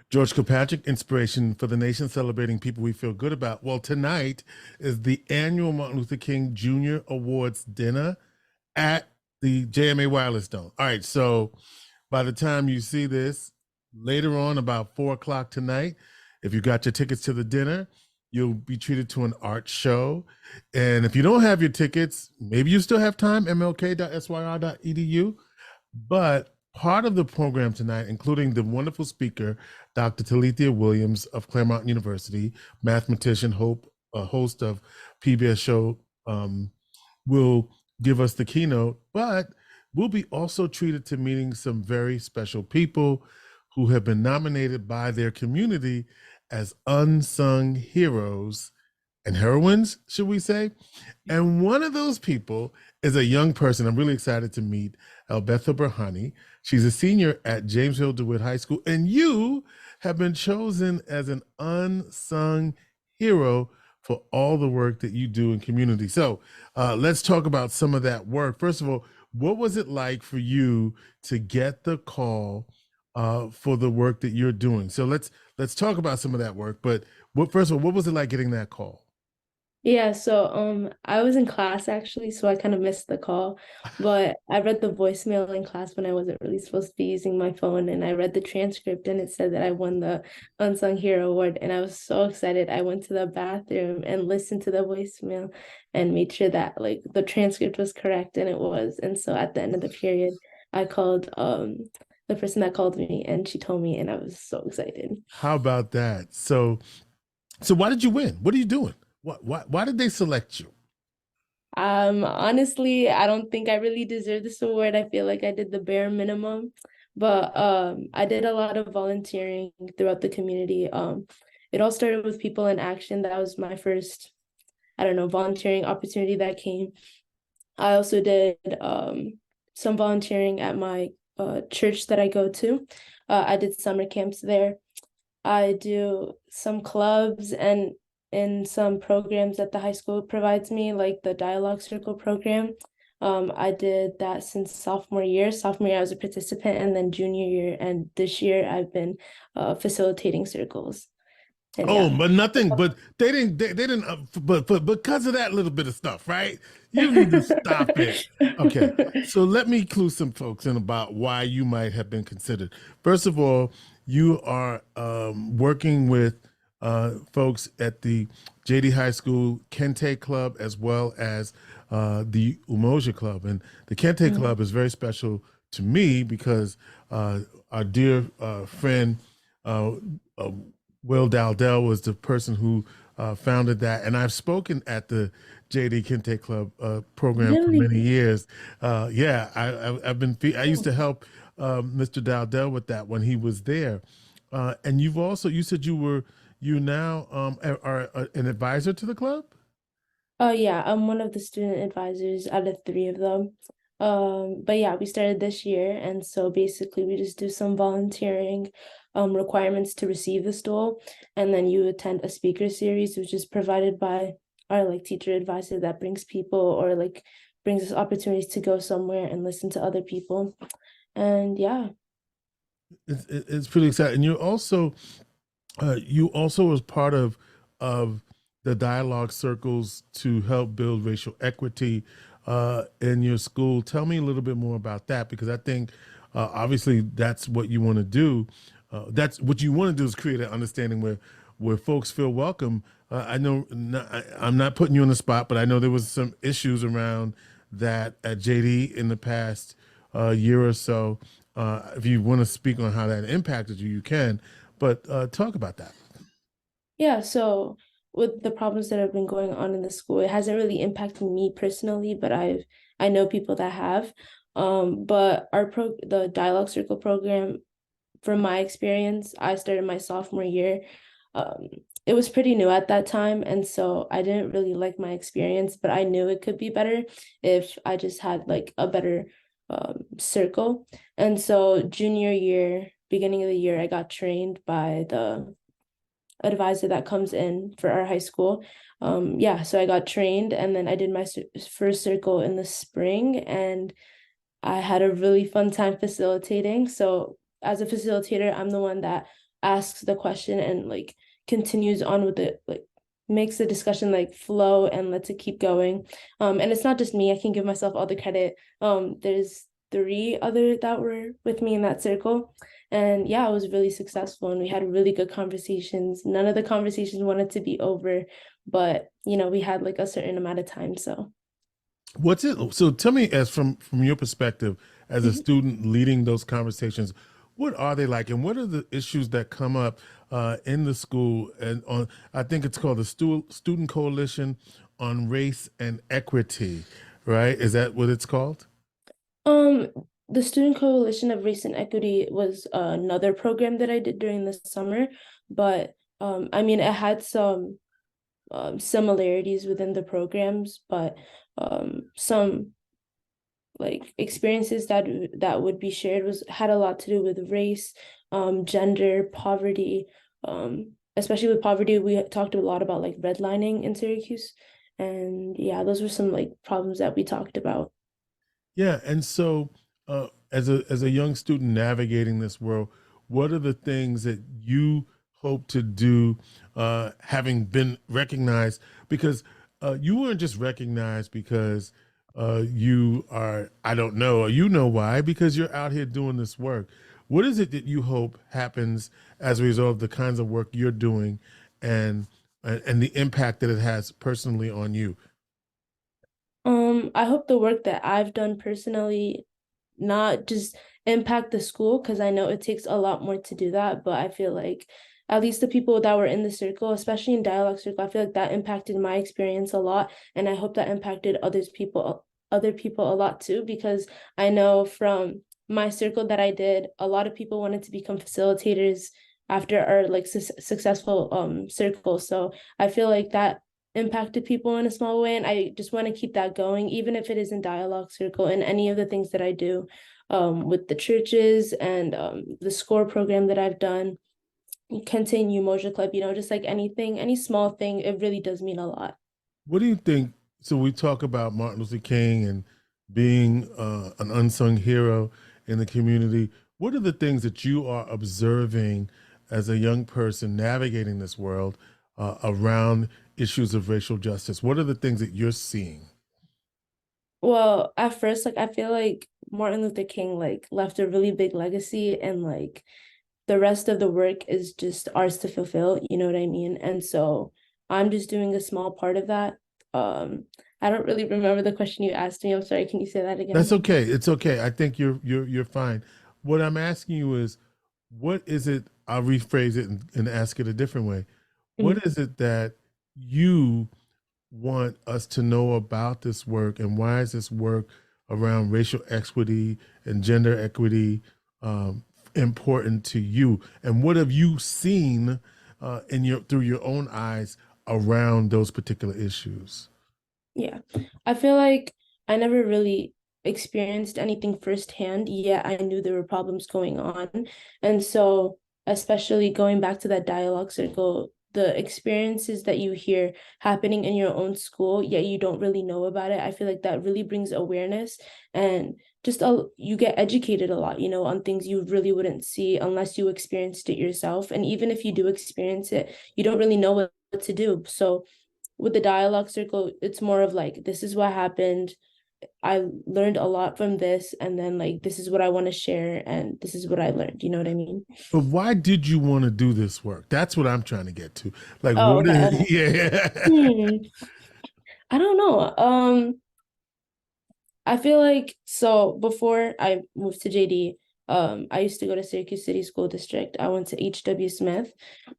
George Kilpatrick Inspiration for the nation, celebrating people we feel good about. Well, tonight is the annual Martin Luther King Jr. Awards dinner at the JMA Wireless Dome. All right, so by the time you see this later on, about 4 o'clock tonight, if you got your tickets to the dinner, you'll be treated to an art show. And if you don't have your tickets, maybe you still have time, mlk.syr.edu. But part of the program tonight, including the wonderful speaker, Dr. Talithia Williams of Claremont University, mathematician, host of PBS show, will give us the keynote, but we'll be also treated to meeting some very special people who have been nominated by their community as unsung heroes and heroines, should we say? And one of those people is a young person I'm really excited to meet, Elbethel Berhane. She's a senior at Jamesville-DeWitt High School, and you have been chosen as an unsung hero for all the work that you do in community. So let's talk about some of that work. First of all, what was it like for you to get the call for the work that you're doing? So let's talk about some of that work. But first of all, what was it like getting that call? Yeah, so I was in class actually, so I kind of missed the call. But I read the voicemail in class when I wasn't really supposed to be using my phone, and I read the transcript and it said that I won the Unsung Hero Award, and I was so excited. I went to the bathroom and listened to the voicemail and made sure that like the transcript was correct, and it was. And so at the end of the period, I called the person that called me, and she told me, and I was so excited. How about that? So why did you win? What are you doing? Why did they select you? Honestly, I don't think I really deserve this award. I feel like I did the bare minimum, but I did a lot of volunteering throughout the community. It all started with People in Action. That was my first, I don't know, volunteering opportunity that came. I also did some volunteering at my church that I go to. I did summer camps there. I do some clubs and in some programs that the high school provides me, like the Dialogue Circle program. I did that since sophomore year. Sophomore year, I was a participant, and then junior year and this year, I've been facilitating circles. And Oh, yeah. but nothing. But they didn't. But because of that little bit of stuff, right? You need to stop it. Okay, so let me clue some folks in about why you might have been considered. First of all, you are working with folks at the JD High School Kente Club as well as the Umoja Club, and the Kente Mhm. Club is very special to me because our dear friend. Uh, uh, Will Dowdell was the person who founded that, and I've spoken at the JD Kente Club program for Really? many years. Yeah, I've been. I used Oh. to help Mr. Dowdell with that when he was there. And you said you now are an advisor to the club. Oh yeah, I'm one of the student advisors out of three of them. But yeah, we started this year, and so basically we just do some volunteering, requirements to receive the stool, and then you attend a speaker series, which is provided by our like teacher advisor that brings people or like brings us opportunities to go somewhere and listen to other people. And yeah. It's pretty exciting. And you also was part of the dialogue circles to help build racial equity in your school. Tell me a little bit more about that because I think obviously that's what you want to do. That's what you want to do is create an understanding where folks feel welcome. I know I'm not putting you on the spot, but I know there was some issues around that at JD in the past year or so. If you want to speak on how that impacted you, you can. But talk about that. Yeah, so with the problems that have been going on in the school, it hasn't really impacted me personally, but I know people that have. But the Dialogue Circle program, from my experience, I started my sophomore year. Um, it was pretty new at that time, and so I didn't really like my experience, but I knew it could be better if I just had like a better circle. And so junior year, beginning of the year, I got trained by the advisor that comes in for our high school. Yeah, so I got trained and then I did my first circle in the spring and I had a really fun time facilitating. So as a facilitator, I'm the one that asks the question and like continues on with it, like makes the discussion like flow and lets it keep going. And it's not just me, I can give myself all the credit. There's 3 other that were with me in that circle. And yeah, it was really successful and we had really good conversations. None of the conversations wanted to be over, but we had like a certain amount of time. So What's it? So tell me, as from your perspective, as a student leading those conversations, what are they like, and what are the issues that come up in the school? And on, I think it's called the Student Coalition on Race and Equity, right? Is that what it's called? Um, the Student Coalition of Race and Equity was another program that I did during the summer, but I mean, it had some similarities within the programs, but some like experiences that would be shared had a lot to do with race, gender, poverty. Especially with poverty, we talked a lot about like redlining in Syracuse, and yeah, those were some like problems that we talked about. Yeah, and so as a young student navigating this world, what are the things that you hope to do, having been recognized? Because you weren't just recognized because you are, I don't know, or you know why, because you're out here doing this work. What is it that you hope happens as a result of the kinds of work you're doing, and and the impact that it has personally on you? I hope the work that I've done personally not just impact the school, because I know it takes a lot more to do that, but I feel like at least the people that were in the circle, especially in dialogue circle, I feel like that impacted my experience a lot, and I hope that impacted other people a lot too, because I know from my circle that I did, a lot of people wanted to become facilitators after our like successful circle. So I feel like that impacted people in a small way, and I just want to keep that going, even if it is in dialogue circle and any of the things that I do with the churches and the SCORE program that I've done, continue Moja Club, just like anything, any small thing, it really does mean a lot. What do you think? So we talk about Martin Luther King and being an unsung hero in the community. What are the things that you are observing as a young person navigating this world around issues of racial justice? What are the things that you're seeing? Well, at first, like I feel like Martin Luther King like left a really big legacy, and like the rest of the work is just ours to fulfill, you know what I mean? And so I'm just doing a small part of that. Um, I don't really remember the question you asked me. I'm sorry, can you say that That's again? okay. It's okay. I think you're fine. What I'm asking you is, what is it? I'll rephrase it and ask it a different way. What Mhm. is it that you want us to know about this work, and why is this work around racial equity and gender equity important to you? And what have you seen in your through your own eyes around those particular issues? Yeah. I feel like I never really experienced anything firsthand, yet I knew there were problems going on. And so, especially going back to that dialogue circle, the experiences that you hear happening in your own school, yet you don't really know about it, I feel like that really brings awareness, and just you get educated a lot, on things you really wouldn't see unless you experienced it yourself. And even if you do experience it, you don't really know what to do. So with the dialogue circle, it's more of like, this is what happened. I learned a lot from this, and then like this is what I want to share, and this is what I learned. You know what I mean? But why did you want to do this work? That's what I'm trying to get to. Like, Oh, what okay, is? okay. Yeah. Hmm. I don't know. I feel like so before I moved to JD, I used to go to Syracuse City School District. I went to HW Smith.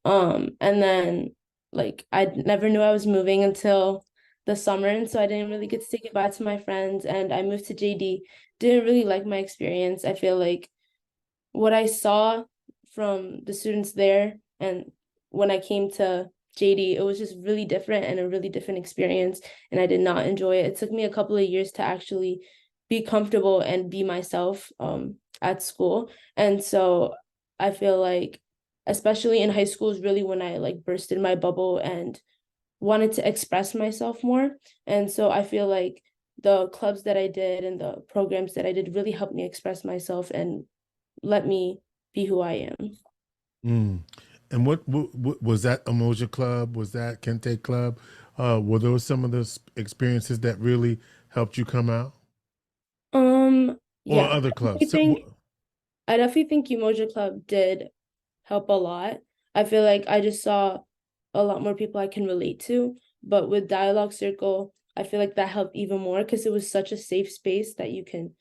And then like I never knew I was moving until the summer, and so I didn't really get to say goodbye to my friends. And I moved to JD. Didn't really like my experience. I feel like what I saw from the students there and when I came to JD, it was just really different and a really different experience. And I did not enjoy it. It took me a couple of years to actually be comfortable and be myself at school. And so I feel like, especially in high school, is really when I like bursted my bubble and wanted to express myself more. And so I feel like the clubs that I did and the programs that I did really helped me express myself and let me be who I am. Mm. And what was that Emoja Club? Was that Kente Club? Were those some of the experiences that really helped you come out, or Yeah, other I clubs? think I definitely think Umoja Club did help a lot. I feel like I just saw a lot more people I can relate to. But with Dialogue Circle, I feel like that helped even more because it was such a safe space that you can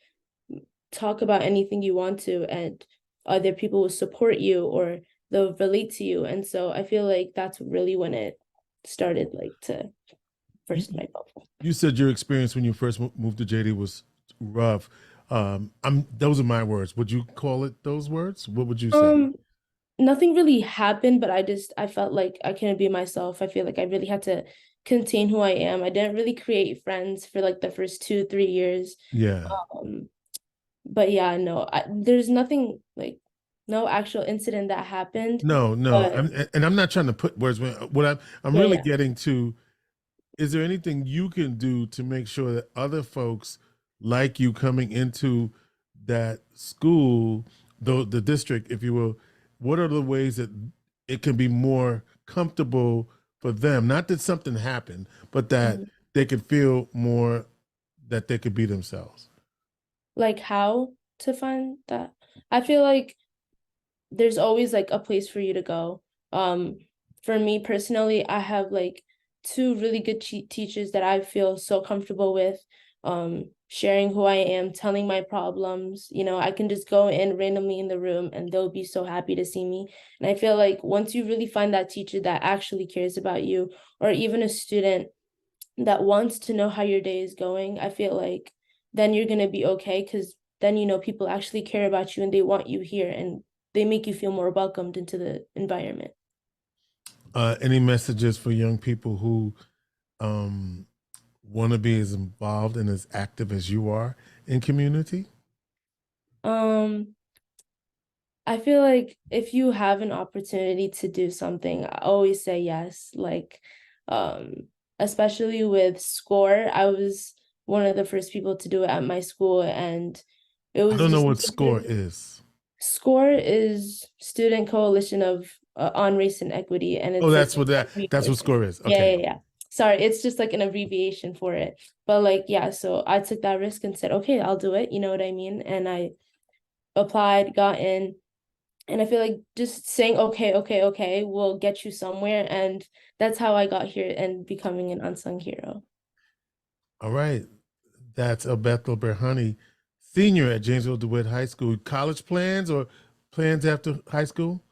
talk about anything you want to, and other people will support you or they'll relate to you. And so I feel like that's really when it started, like, to You, burst my bubble. you said your experience when you first moved to JD was rough. Those are my words. Would you call it those words? What would you say? Um, Nothing really happened, but I felt like I couldn't be myself. I feel like I really had to contain who I am. I didn't really create friends for like the first 2, 3 years. Yeah. Um, but yeah, no, there's nothing like no actual incident that happened. No, no. But I'm not trying to put words. What I'm yeah, really yeah. getting to, is there anything you can do to make sure that other folks like you coming into that school, the district, if you will, what are the ways that it can be more comfortable for them? Not that something happened, but that Mhm. they could feel more that they could be themselves. Like how to find that? I feel like there's always like a place for you to go. Um, for me personally, I have like two really good teachers that I feel so comfortable with, sharing who I am, telling my problems. I can just go in randomly in the room and they'll be so happy to see me. And I feel like once you really find that teacher that actually cares about you, or even a student that wants to know how your day is going, I feel like then you're gonna be okay, because then people actually care about you and they want you here and they make you feel more welcomed into the environment. Any messages for young people who um, want to be as involved and as active as you are in community? Um, I feel like if you have an opportunity to do something, I always say yes. Like, um, especially with SCORE, I was one of the first people to do it at my school, and it I was don't know just what SCORE is. SCORE is Student Coalition of on Race and Equity, and Oh, it's like an that's what abbreviation. SCORE is. Yeah, Okay. yeah, yeah. Sorry, it's just like an abbreviation for it. But like, yeah, so I took that risk and said, okay, I'll do it. You know what I mean? And I applied, got in, and I feel like just saying okay, okay, okay will get you somewhere. And that's how I got here and becoming an unsung hero. All right. That's Elbethel Berhane, senior at Jamesville-DeWitt High School. College plans or plans after high school?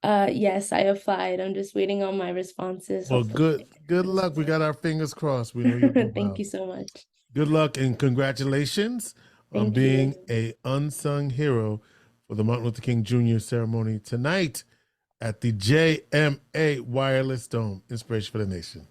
Yes, I applied. I'm just waiting on my responses. Well, Hopefully I good get this luck. We got our fingers crossed. We know you'll do year. Thank well. you so much. Good luck and congratulations on Thank you. being a unsung hero for the Martin Luther King Jr. ceremony tonight at the JMA Wireless Dome. Inspiration for the Nation.